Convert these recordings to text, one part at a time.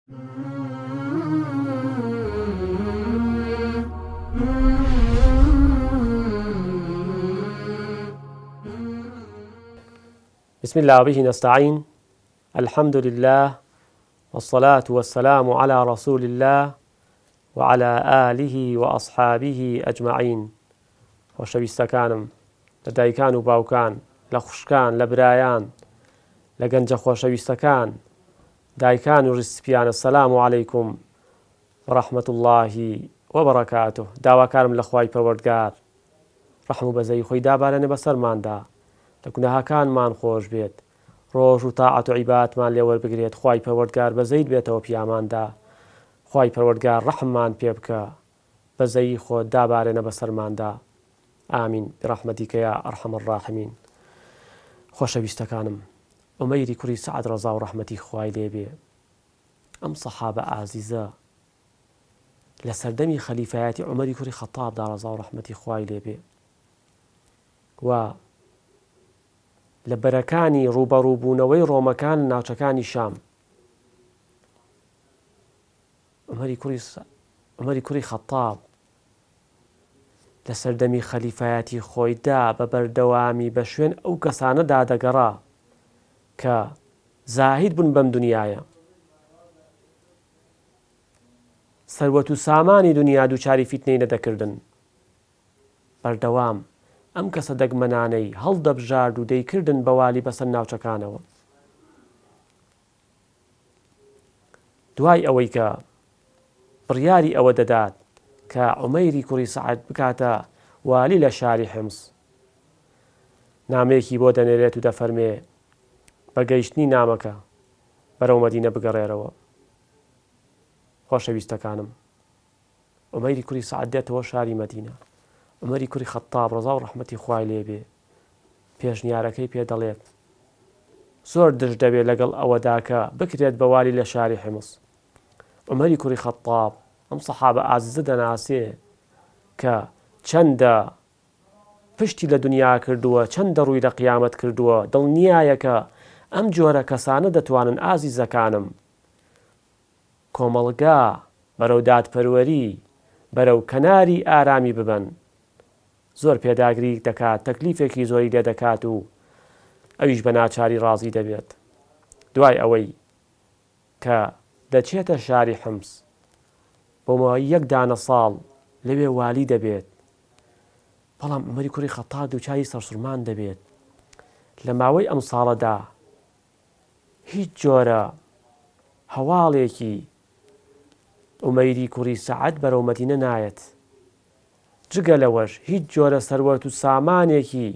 بسم الله وبه نستعين. الحمد لله والصلاة والسلام على رسول الله وعلى آله وأصحابه أجمعين. خۆشەویستەکانم لە دایکان و باوکان، لە خوشکان، لە برایان، لە گەنجە خۆشەویستەکان، دایکان و ڕیسپیانە، سەلام عەلەیکوم وەڕەحمەت الله وبەڕەکاتوه. داواکارم لە خوای پەروەردگار ڕەحم و بەزەی خۆی دابارێنێ بەسەرماندا، لە گوناهەکانمان خۆش بێت، ڕۆژ و تاعەت و عیبادەتمان لێ وەربگرێت. خوای پەروەردگار بەزەیت بێتەوە پیاماندا، خوای پەروەردگار ڕەحممان پێ بکە، بەزەی خۆت دابارێنە بەسەرماندا. ئامین بڕەحمەتیکە یا ئەرحەم الراحمین. خۆشەویستەکانم، عومەیری کوڕی سەعد ڕەزا و ڕەحمەتی خوای لێبێ، ئەم سەحابە ئازیزە لە سەردەمی خەلیفایەتی عومەری کوڕی خەتابدا ڕەزا و ڕەحمەتی خوای لێبێ و لە بەرەکانی ڕوبەڕووبوونەوەی ڕۆمەکان لە ناوچەکانی شام عومەری کوڕی خەتاب لە سەردەمی خەلیفایەتی خۆیدا بە بەردەوامی بە شوێن ئەو کەسانەدا دەگەڕا کە زاهید بوون بەم دنیایە، سەروەت و سامانی دنیا دووچاری فیتنەی نەدەکردن. بەردەوام ئەم کەسە دەگمەنانەی هەڵدەبژارد و دەیکردن بەوالی بەسەر ناوچەکانەوە. دوای ئەوەی کە بڕیاری ئەوە دەدات کە عومەیری کوڕی سەعد بکاتە والی لە شاری حیمس، نامەیەکی بۆ دەنێرێت و دەفەرمێ بە گەیشتنی نامەکە بەرەو مەدینە بگەڕێرەوە. خۆشەویستەکانم، عومەیری کوڕی سەعد دێتەوە شاری مەدینە. عومەری کوڕی خەتاب ڕەزا و ڕەحمەتی خوای لێبێ پێشنیارەکەی پێ دەڵێت زۆر دژ دەبێت لەگەڵ ئەوەدا کە بکرێت بە والی لە شاری حیمس. عومەری کوڕی خەتاب ئەم سەحابە ئازیزە دەناسێ کە چەندە پشتی لە دنیا کردووە، چەندە ڕووی لە قیامەت کردووە، دڵنیایە کە ئەم جۆرە کەسانە دەتوانن ئازیزەکانم کۆمەڵگا بەرەو دادپەروەری، بەرەو کەناری ئارامی ببن. زۆر پێداگری دەکات، تەکلیفێکی زۆری لێ دەکات و ئەویش بە ناچاری ڕازی دەبێت. دوای ئەوەی کە دەچێتە شاری حیمس بۆ ماوەی 1 دانە ساڵ لەوێ والی دەبێت، بەڵام عومەری کوڕی خەتاب دووچاری سەرسوڕمان دەبێت. لە ماوەی ئەم ساڵەدا هیچ جۆرە هەواڵێکی عومەیری کوڕی سەعد بەرەو مەدینە نایەت، جگە لەوەش هیچ جۆرە سەروەت و سامانێکی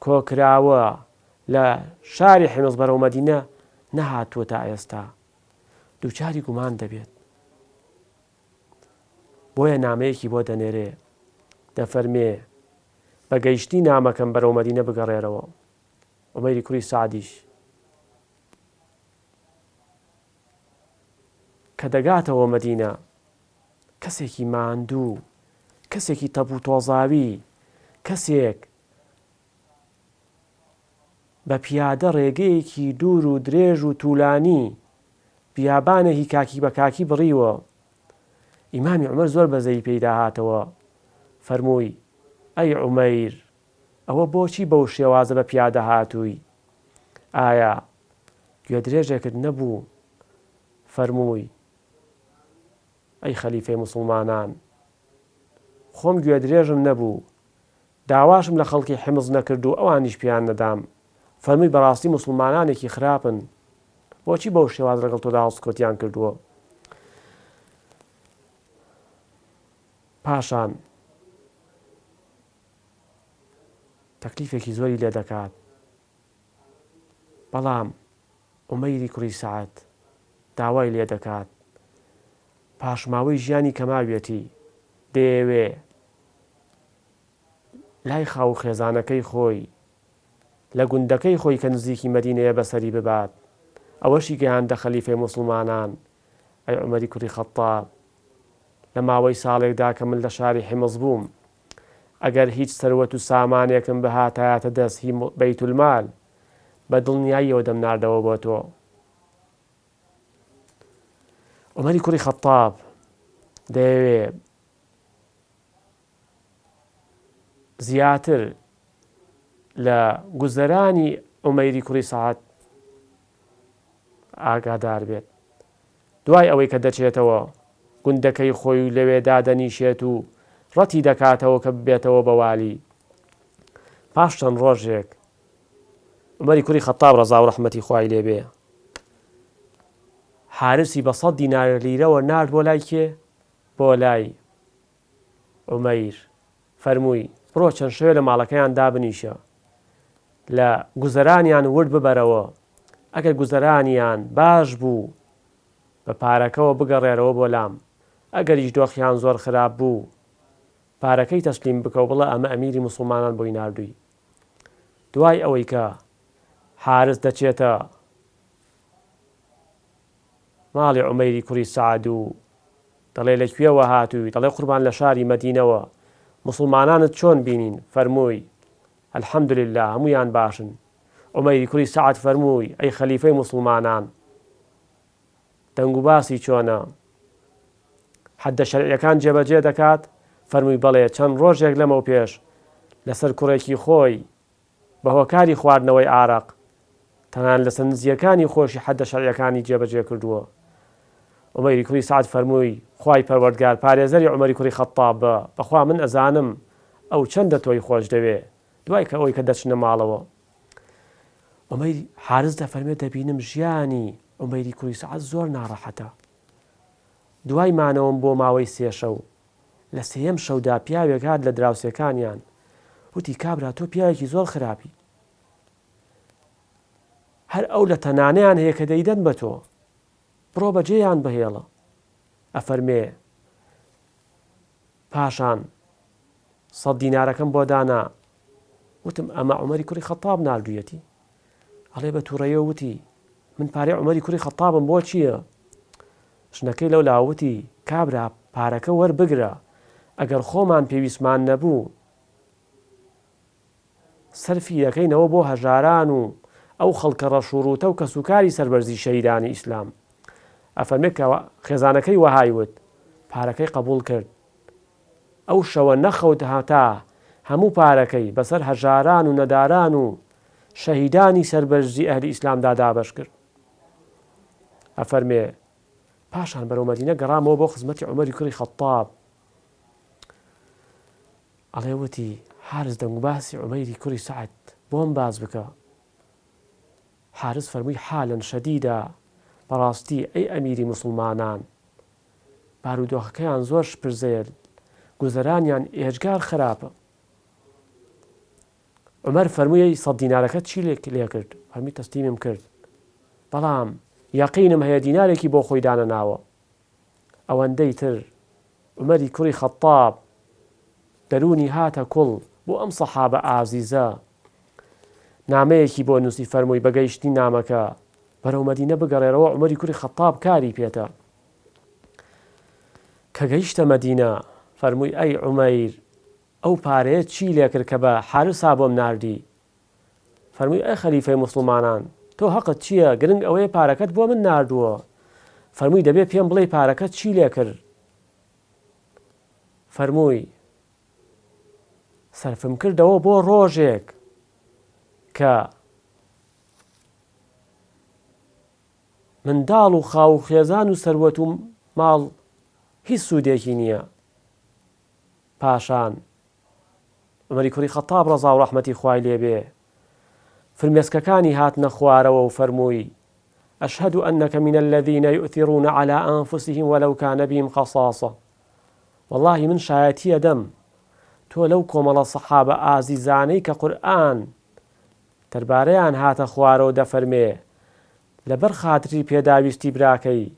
کۆکراوە لە شاری حیمس بەرەو مەدینە نەهاتووە تا ئێستا. دووچاری گومان دەبێت، بۆیە نامەیەکی بۆ دەنێرێ، دەفەرمێ بە گەیشتنی نامەکەم بەرەو مەدینە بگەڕێرەوە. عومەیری کوڕی سەعدیش کە دەگاتەوە مەدینە، کەسێکی ماندوو، کەسێکی تەب و تۆزاوی، کەسێک بە پیادە ڕێگەیەکی دوور و درێژ و توولانی بیابانێکی کاکی بە کاکی بڕیوە. ئیمامی عومەر زۆر بەزەی پێیدا هاتەوە، فەرمووی ئەی عومەیر، ئەوە بۆچی بەو شێوازە بە پیادە هاتووی؟ ئایا گوێدرێژێکت نەبوو؟ فەرمووی ئەی خەلیفەی موسڵمانان، خۆم گوێدرێژم نەبوو، داواشم لە خەڵکی حیمس نەکرد و ئەوانیش پیان نەدام. فەرمووی بەڕاستی موسڵمانانێکی خراپن، بۆچی بەو شێواز لەگەڵ تۆدا هەڵسکۆتیان کردووە؟ پاشان تەکلیفێکی زۆری لێ دەکات، بەڵام عومەیری کوڕی سەعد داوای لێ دەکات پاشماوەی ژیانی کەماوێتی دەیەوێ لای خاو خێزانەکەی خۆی لە گوندەکەی خۆی کە نزیکی مەدینەیە بەسەری ببات. ئەوەشی گەیاندە خەلیفەی موسڵمانان، ئەی عومەری کوڕی خەتاب، لە ماوەی ساڵێکدا کە من لە شاری حیمس بووم، ئەگەر هیچ سەروەت و سامانێکم بەهاتایەتە دەست هی بەیت المال، بە دڵنیاییەوە دەمناردەوە بۆ تۆ. عومەری کوڕی خەتاب دەیەوێت زیاتر لە گوزەرانی عومەیری کوڕی سەعەد ئاگادار بێت. دوای ئەوەی کە دەچێتەوە گوندەکەی خۆی لەوێ دادەنیشێت و ڕەتی دەکاتەوە کە ببێتەوە بە والی. پاش چەند ڕۆژێک عومەری کوڕی خەتاب ڕەزا و ڕەحمەتی خوای لێبێ حارسی بە 100 دینار لیرەوە نارد بۆ لای کێ؟ بۆ لای عومەیر. فەرمووی بڕۆ چەند شوێ لە ماڵەکەیان دابنیشە، لە گوزەرانیان ورد ببەرەوە، ئەگەر گوزەرانیان باش بوو بە پارەکەەوە بگەڕێرەوە بۆ لام، ئەگەریش دۆخیان زۆر خراپ بوو پارەکەی تەسلیم بکە و بڵێ ئەمە ئەمیری موسڵمانان بۆی ناردووی. دوای ئەوەی کە حارس دەچێتە ماڵی عومەیری کوڕی سەعەد و دەڵێ لەکوێوە هاتووی، دەڵێ قوربان لە شاری مەدینەوە، موسڵمانانت چۆن بینین؟ فەرمووی الحەمدولله هەموویان باشن. عومەیری کوڕی سەعەد فەرمووی ئەی خەلیفەی موسڵمانان، دەنگ و باسی چۆنە؟ حەدە شەرعیەکان جێبەجێ دەکات؟ فەرمووی بەڵێ. چەند ڕۆژێک لەمەو پێش لەسەر کوڕێکی خۆی بە هۆکاری خواردنەوەی ئارەق تەنان لەسەر نزیەکانی خۆشی حەدە شەرعیەکانی جێبەجێ کردووە. عومەیری کوڕی سەعەد فەرمووی خوای پەروەردگار پارێزەری عومەری کوڕی خەتاب بە، بەخوا من ئەزانم ئەو چەندە تۆی خۆش دەوێ. دوای کە ئەوەی کە دەچنە ماڵەوە عومەیری حارس دەفەرمێت دەبینم ژیانی عومەیری کوڕی سەعەد زۆر ناڕەحەتە. دوای مانەوەم بۆ ماوەی 3 شەو، لە 3ەم شەودا پیاوێک هات لە دراوسەکانیان وتی کابرا تۆ پیاوێکی زۆر خراپی، هەر ئەو لە تەنانەیان هەیە کە دەیدەن بە تۆ، بڕۆ بەجێیان بهێڵە. ئەفەرمێ پاشان 100 دینارەکەم بۆ دانا، وتم ئەمە عومەری کوڕی خەتاب ناردوویەتی؟ ئەڵێ بە تووڕەیەوە وتی من پارەی عومەری کوڕی خەتابم بۆ چییە؟ ژنەکەی لەو لاوتی کابرا پارەکە وەربگرە، ئەگەر خۆمان پێویستمان نەبوو سەرفی دەکەینەوە بۆ هەژاران و ئەو خەڵکە ڕەشوڕوتە و کەسوکاری سەربەرزی شەهیدانی ئیسلام. ئەفەرمێت کە خێزانەکەی وەهایوت، پارەکەی قبول کرد. ئەو شەوە نەخەوت هەتا هەموو پارەکەی بەسەر هەژاران و نەداران و شەهیدانی سەربەرزی ئەهلی ئیسلامدا دابەش کرد. ئەفەرمێ پاشان بەرەو مەدینە گەڕامەوە بۆ خزمەتی عومەری کوڕی خەتاب. ئەڵێ وتی حارس دەنگ و باسی عومەیری کوڕی سەعەد بۆم باز بکە. حارس فەرمووی حالەن شەدیدە، بەڕاستی ئەی ئەمیری موسڵمانان بارودۆخەکەیان زۆر شپرزەیە، گوزەرانیان ئێجگار خراپە. عومەر فەرمووی 100 دینارەکەت چی لێ کرد؟ فەرمی تەسلیمم کرد، بەڵام یەقینم هەیە دینارێکی بۆ خۆی دانەناوە. ئەوەندەی تر عومەری کوڕی خەتاب دەرونی هاتە کوڵ بۆ ئەم سەحابە ئازیزە، نامەیەکی بۆ نووسی، فەرمووی بەگەیشتنی نامەکە بەرەو مەدینە بگەڕێرەوە، عومەری کوڕی خەتاب کاری پێێتە. کە گەیشتە مەدینە فەرمووی ئەی عومەیر ئەو پارەیە چی لێ کرد کە بە حارسا بۆم ناردی؟ فەرمووی ئەی خەلیفەی موسڵمانان تۆ حەقت چییە؟ گرنگ ئەوەیە پارەکەت بۆ من ناردووە. فەرمووی دەبێت پێم بڵێ پارەکەت چی لێ کرد؟ فەرمووی سەرفم کردەوە بۆ ڕۆژێک کە منداڵ و خاو و خێزان و سەروەت و ماڵ هیچ سوودێکی نییە. پاشان عومەری کوڕی خەتاب ڕەزا و ڕەحمەتی خوای لێبێ فرمێسکەکانی هاتنە خوارەوە و فەرمووی ئەشهەدو ئەنەکە من الذین یؤثرون على ئەنفسهم ولو كان بهم خەصاصە. واللهی من شایەتیە دەم تۆ لەو کۆمەڵە سەحابە ئازیزانەی کە قورئان دەربارەیان هاتە خوارەوە دەفەرمێ لەبەر خاتری پێداویستی براکەی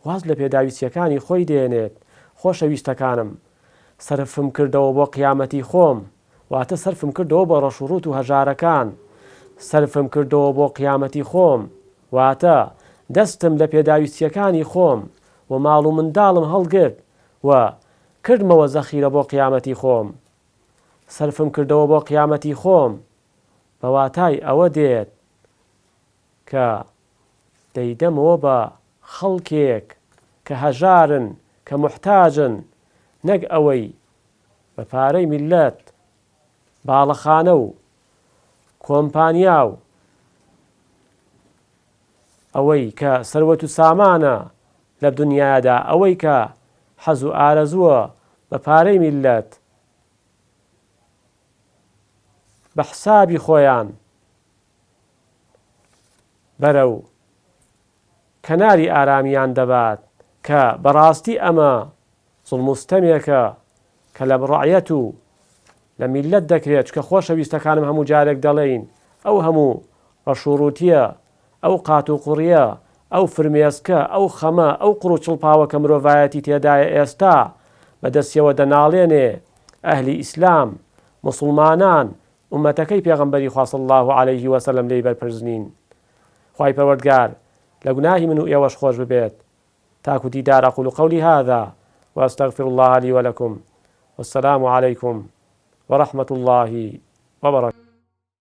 واز لە پێداویستیەکانی خۆی دێنێت. خۆشەویستەکانم سەرفم کردەوە بۆ قیامەتی خۆم، واتە سەرفم کردەوە بۆ ڕەشوڕوت و هەژارەکان، سەرفم کردەوە بۆ قیامەتی خۆم، واتە دەستم لە پێداویستیەکانی خۆم و ماڵ و منداڵم هەڵگرت و کردمەوە زەخیرە بۆ قیامەتی خۆم. سەرفم کردەوە بۆ قیامەتی خۆم بە واتای ئەوە دێت کە دەیدەمەوە بە خەڵکێک کە هەژارن کە محتاجن نەک ئەوەی بە پارەی میلەت باڵەخانە و کۆمپانیا و ئەوەی کە سەروەت و سامانە لە دنیادا ئەوەی کە حەز و ئارەزووە بە پارەی میلەت بە حسابی خۆیان بەرەو کەناری ئارامیان دەبات کە بەڕاستی ئەمە زوڵمستەمێکە کە لە ڕەعیەت و لە میلەت دەکرێت کە خۆشەویستەکانم هەموو جارێک دەڵێین ئەو هەموو ڕەشوڕوتیە ئەو قات و قوڕیە ئەو فرمێسکە ئەو خەمە ئەو قوڕ و چڵپاوە کە مرۆڤایەتی تێدایە ئێستا بەدەستیەوە دەناڵێنێ ئەهلی ئیسلام موسڵمانان ئومەتەکەی پێغەمبەری خوا صلی الله عليه وسلم لێی بەرپرسنین. خوای پەروەردگار لە گوناهی من و ئێوەش خۆش ببێت. تاکو دیدار أقول قولي هذا وأستغفر الله لي ولكم والسلام عليكم ورحمة الله وبركاته.